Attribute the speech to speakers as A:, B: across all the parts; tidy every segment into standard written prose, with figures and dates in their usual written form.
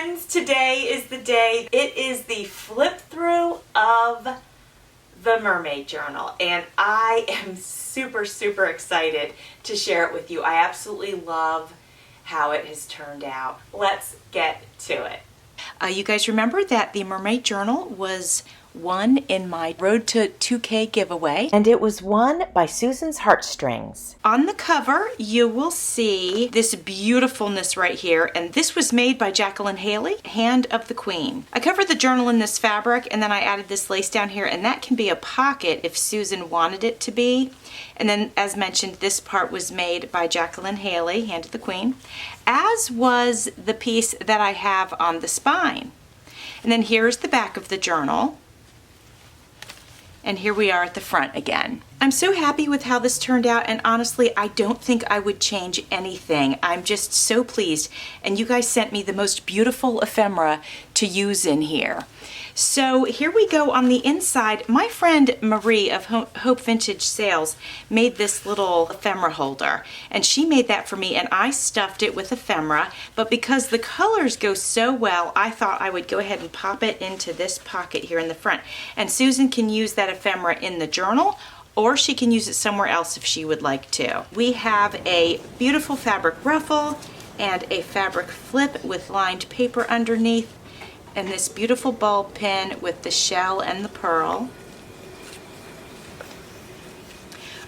A: friends, today is the day. It is the flip through of the Mermaid Journal, and I am super excited to share it with you. I absolutely love how it has turned out. Let's get to it. You guys remember that the Mermaid Journal was won in my Road to 2K giveaway.
B: And it was won by Susan's Heartstrings.
A: On the cover, you will see this beautifulness right here, and this was made by Jacqueline Haley, Hand of the Queen. I covered the journal in this fabric, and then I added this lace down here, and that can be a pocket if Susan wanted it to be. And then, as mentioned, this part was made by Jacqueline Haley, Hand of the Queen, as was the piece that I have on the spine. And then here's the back of the journal. And here we are at the front again. I'm so happy with how this turned out, and honestly, I don't think I would change anything. I'm just so pleased, and you guys sent me the most beautiful ephemera to use in here. So here we go on the inside. My friend Marie of Hope Vintage Sales made this little ephemera holder, and she made that for me, and I stuffed it with ephemera, but because the colors go so well, I thought I would go ahead and pop it into this pocket here in the front. And Susan can use that ephemera in the journal, or she can use it somewhere else if she would like to. We have a beautiful fabric ruffle and a fabric flip with lined paper underneath, and this beautiful bulb pin with the shell and the pearl.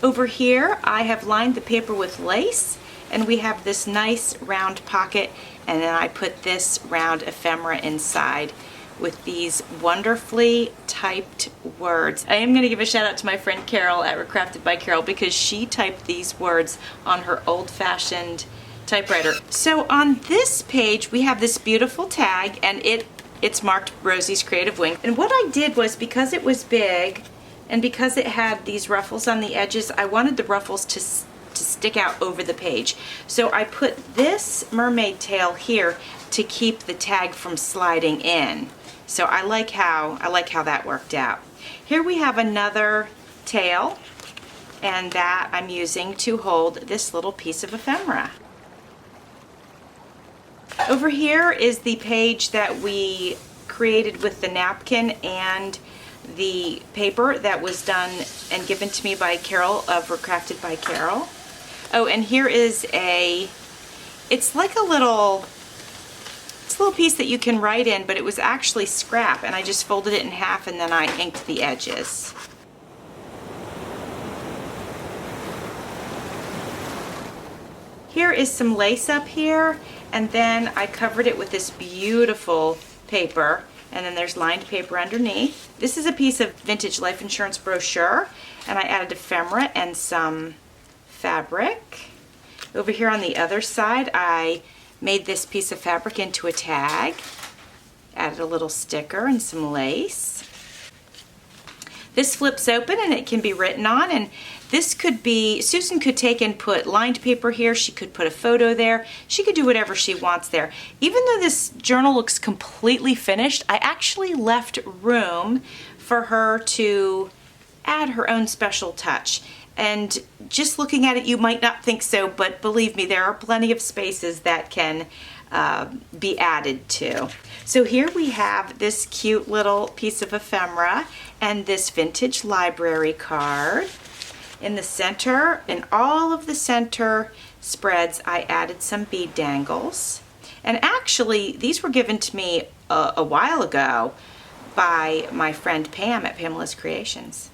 A: Over here I have lined the paper with lace, and we have this nice round pocket, and then I put this round ephemera inside with these wonderfully typed words. I am going to give a shout out to my friend Carol at Crafted by Carol, because she typed these words on her old-fashioned typewriter. So on this page we have this beautiful tag, and it's marked Rosie's Creative Wing. And what I did was, because it was big and because it had these ruffles on the edges, I wanted the ruffles to stick out over the page. So I put this mermaid tail here to keep the tag from sliding in. So I like how that worked out. Here we have another tail, and that I'm using to hold this little piece of ephemera. Over here is the page that we created with the napkin and the paper that was done and given to me by Carol of Crafted by Carol. Oh, and here is it's like a little piece that you can write in, but it was actually scrap, and I just folded it in half and then I inked the edges. Here is some lace up here, and then I covered it with this beautiful paper, and then there's lined paper underneath. This is a piece of vintage life insurance brochure, and I added ephemera and some fabric. Over here on the other side, I made this piece of fabric into a tag, added a little sticker and some lace. This flips open and it can be written on, and this could be, Susan could take and put lined paper here, she could put a photo there, she could do whatever she wants there. Even though this journal looks completely finished, I actually left room for her to add her own special touch. And just looking at it, you might not think so, but believe me, there are plenty of spaces that can be added to. So here we have this cute little piece of ephemera and this vintage library card. In the center, in all of the center spreads, I added some bead dangles. And actually, these were given to me a while ago by my friend Pam at Pamela's Creations.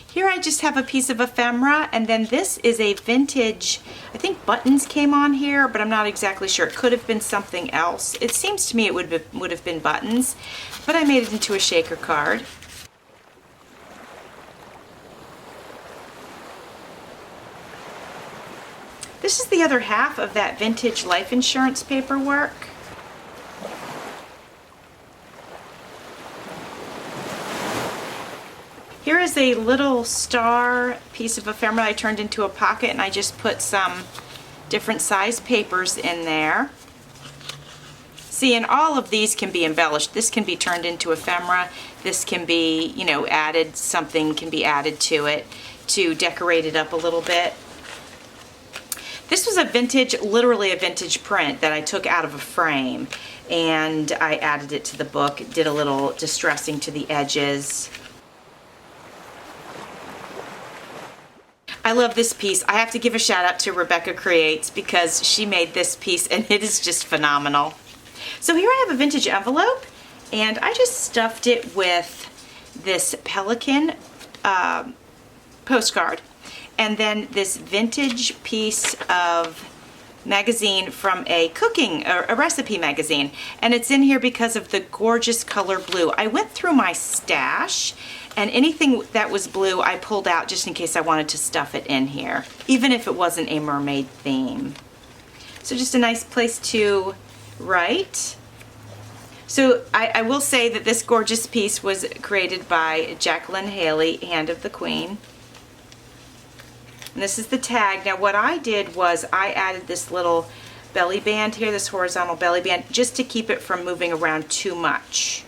A: Here I just have a piece of ephemera, and then this is a vintage, I think buttons came on here, but I'm not exactly sure. It could have been something else. It seems to me it would have been buttons, but I made it into a shaker card. This is the other half of that vintage life insurance paperwork. Here is a little star piece of ephemera I turned into a pocket, and I just put some different size papers in there. See, and all of these can be embellished. This can be turned into ephemera. This can be, you know, added, something can be added to it to decorate it up a little bit. This was a vintage, literally a vintage print that I took out of a frame, and I added it to the book, did a little distressing to the edges. I love this piece. I have to give a shout out to Rebecca Creates because she made this piece and it is just phenomenal. So here I have a vintage envelope, and I just stuffed it with this pelican postcard, and then this vintage piece of magazine from a cooking or a recipe magazine, and it's in here because of the gorgeous color blue. I went through my stash, and anything that was blue I pulled out just in case I wanted to stuff it in here, even if it wasn't a mermaid theme. So just a nice place to write. So I will say that this gorgeous piece was created by Jacqueline Haley, Hand of the Queen. And this is the tag. Now what I did was I added this little belly band here, this horizontal belly band, just to keep it from moving around too much.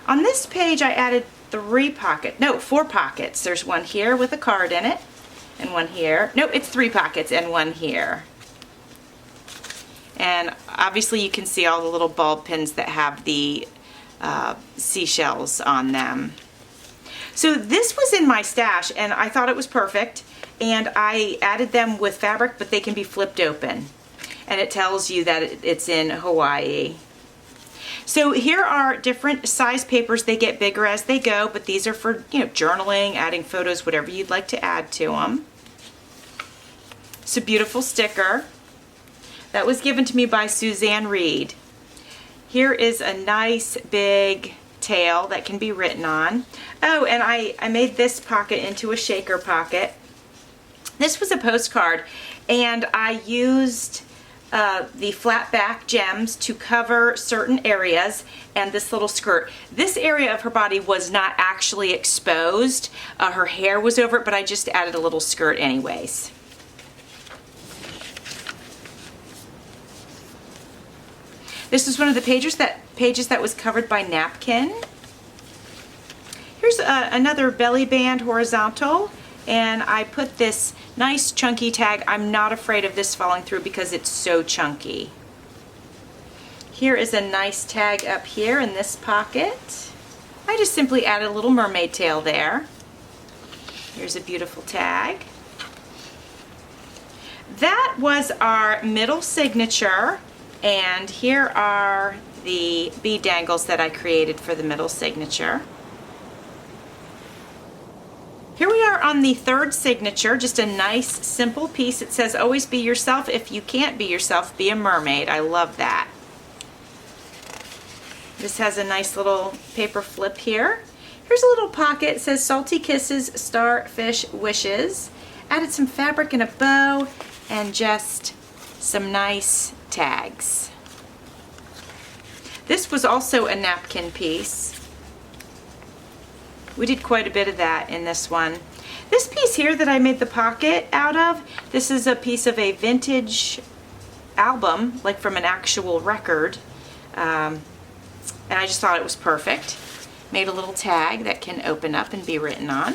A: On this page I added 4 pockets. There's one here with a card in it, and one here. No, it's 3 pockets and one here. And obviously you can see all the little bulb pins that have the seashells on them. So this was in my stash and I thought it was perfect, and I added them with fabric, but they can be flipped open, and it tells you that it's in Hawaii. So here are different size papers. They get bigger as they go, but these are for, you know, journaling, adding photos, whatever you'd like to add to them. It's a beautiful sticker. That was given to me by Suzanne Reed. Here is a nice big tail that can be written on. Oh, and I made this pocket into a shaker pocket. This was a postcard, and I used the flat back gems to cover certain areas, and this little skirt. This area of her body was not actually exposed. Her hair was over it, but I just added a little skirt anyways. This is one of the pages that was covered by napkin. Here's another belly band horizontal, and I put this nice chunky tag. I'm not afraid of this falling through because it's so chunky. Here is a nice tag up here in this pocket. I just simply added a little mermaid tail there. Here's a beautiful tag. That was our middle signature, and here are the bead dangles that I created for the middle signature. Here we are on the third signature, just a nice simple piece. It says, always be yourself. If you can't be yourself, be a mermaid. I love that. This has a nice little paper flip here. Here's a little pocket. It says salty kisses, starfish wishes. Added some fabric and a bow and just some nice tags. This was also a napkin piece. We did quite a bit of that in this one. This piece here that I made the pocket out of, this is a piece of a vintage album, like from an actual record. And I just thought it was perfect. Made a little tag that can open up and be written on.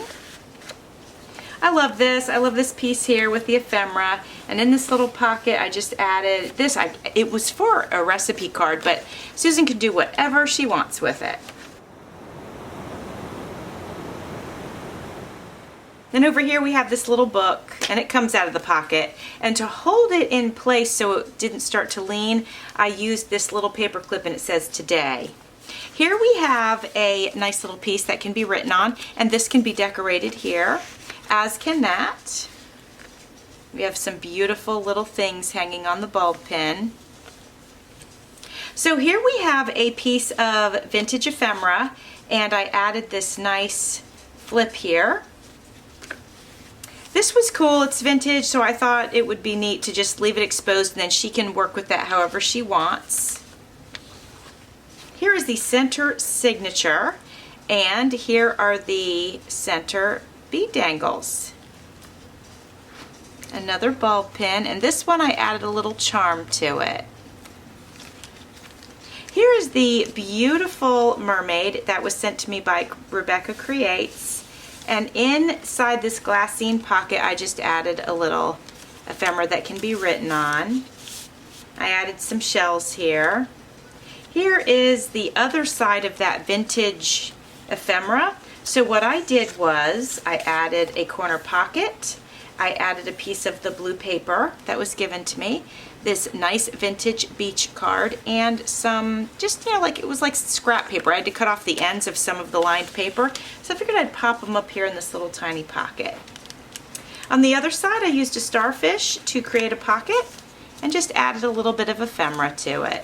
A: I love this. I love this piece here with the ephemera. And in this little pocket, I just added this. It was for a recipe card, but Susan can do whatever she wants with it. Then over here we have this little book, and it comes out of the pocket. And to hold it in place so it didn't start to lean, I used this little paper clip, and it says today. Here we have a nice little piece that can be written on, and this can be decorated here, as can that. We have some beautiful little things hanging on the bulb pin. So here we have a piece of vintage ephemera, and I added this nice flip here. This was cool. It's vintage, so I thought it would be neat to just leave it exposed, and then she can work with that however she wants. Here is the center signature, and here are the center bead dangles. Another bulb pin, and this one I added a little charm to it. Here is the beautiful mermaid that was sent to me by Rebecca Creates. And inside this glassine pocket, I just added a little ephemera that can be written on. I added some shells here. Here is the other side of that vintage ephemera. So what I did was I added a corner pocket. I added a piece of the blue paper that was given to me, this nice vintage beach card, and some just, like it was like scrap paper. I had to cut off the ends of some of the lined paper, so I figured I'd pop them up here in this little tiny pocket. On the other side, I used a starfish to create a pocket and just added a little bit of ephemera to it.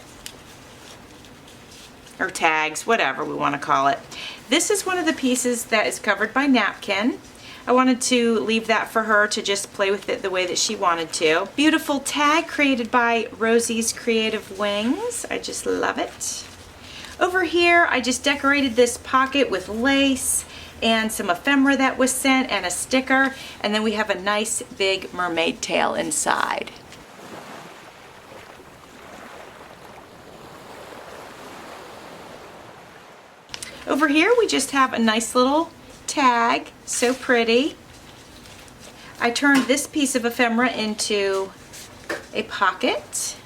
A: Or tags, whatever we want to call it. This is one of the pieces that is covered by napkin. I wanted to leave that for her to just play with it the way that she wanted to. Beautiful tag created by Rosie's Creative Wings. I just love it. Over here, I just decorated this pocket with lace and some ephemera that was sent and a sticker, and then we have a nice big mermaid tail inside. Over here, we just have a nice little tag, so pretty. I turned this piece of ephemera into a pocket.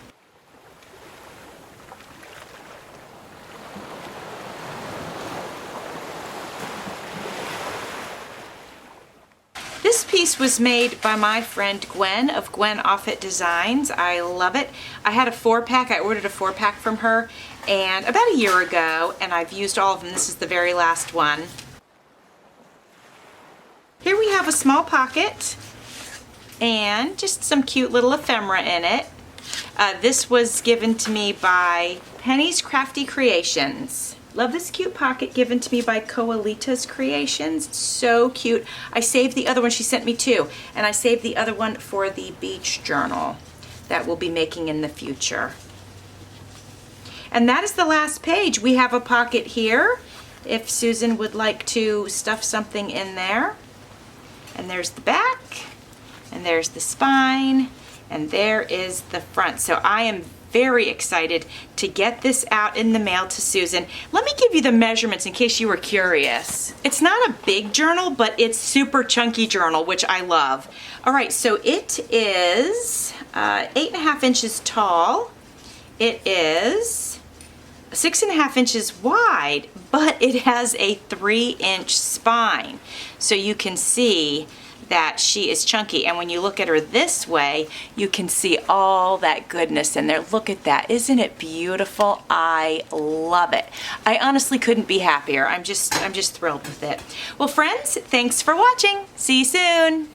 A: This piece was made by my friend Gwen of Gwen Offit Designs. I love it. I had a 4-pack. I ordered a 4-pack from her and about a year ago, and I've used all of them. This is the very last one. Here we have a small pocket and just some cute little ephemera in it. This was given to me by Penny's Crafty Creations. Love this cute pocket given to me by Coalita's Creations. So cute. I saved the other one. She sent me 2, and I saved the other one for the beach journal that we'll be making in the future. And that is the last page. We have a pocket here if Susan would like to stuff something in there. And there's the back, and there's the spine, and there is the front. So I am very excited to get this out in the mail to Susan. Let me give you the measurements in case you were curious. It's not a big journal, but it's super chunky journal, which I love. All right, so it is 8.5 inches tall. It is 6.5 inches wide, but it has a 3-inch spine. So you can see that she is chunky, and when you look at her this way, you can see all that goodness in there. Look at that. Isn't it beautiful? I love it. I honestly couldn't be happier. I'm just thrilled with it. Well, friends, thanks for watching. See you soon.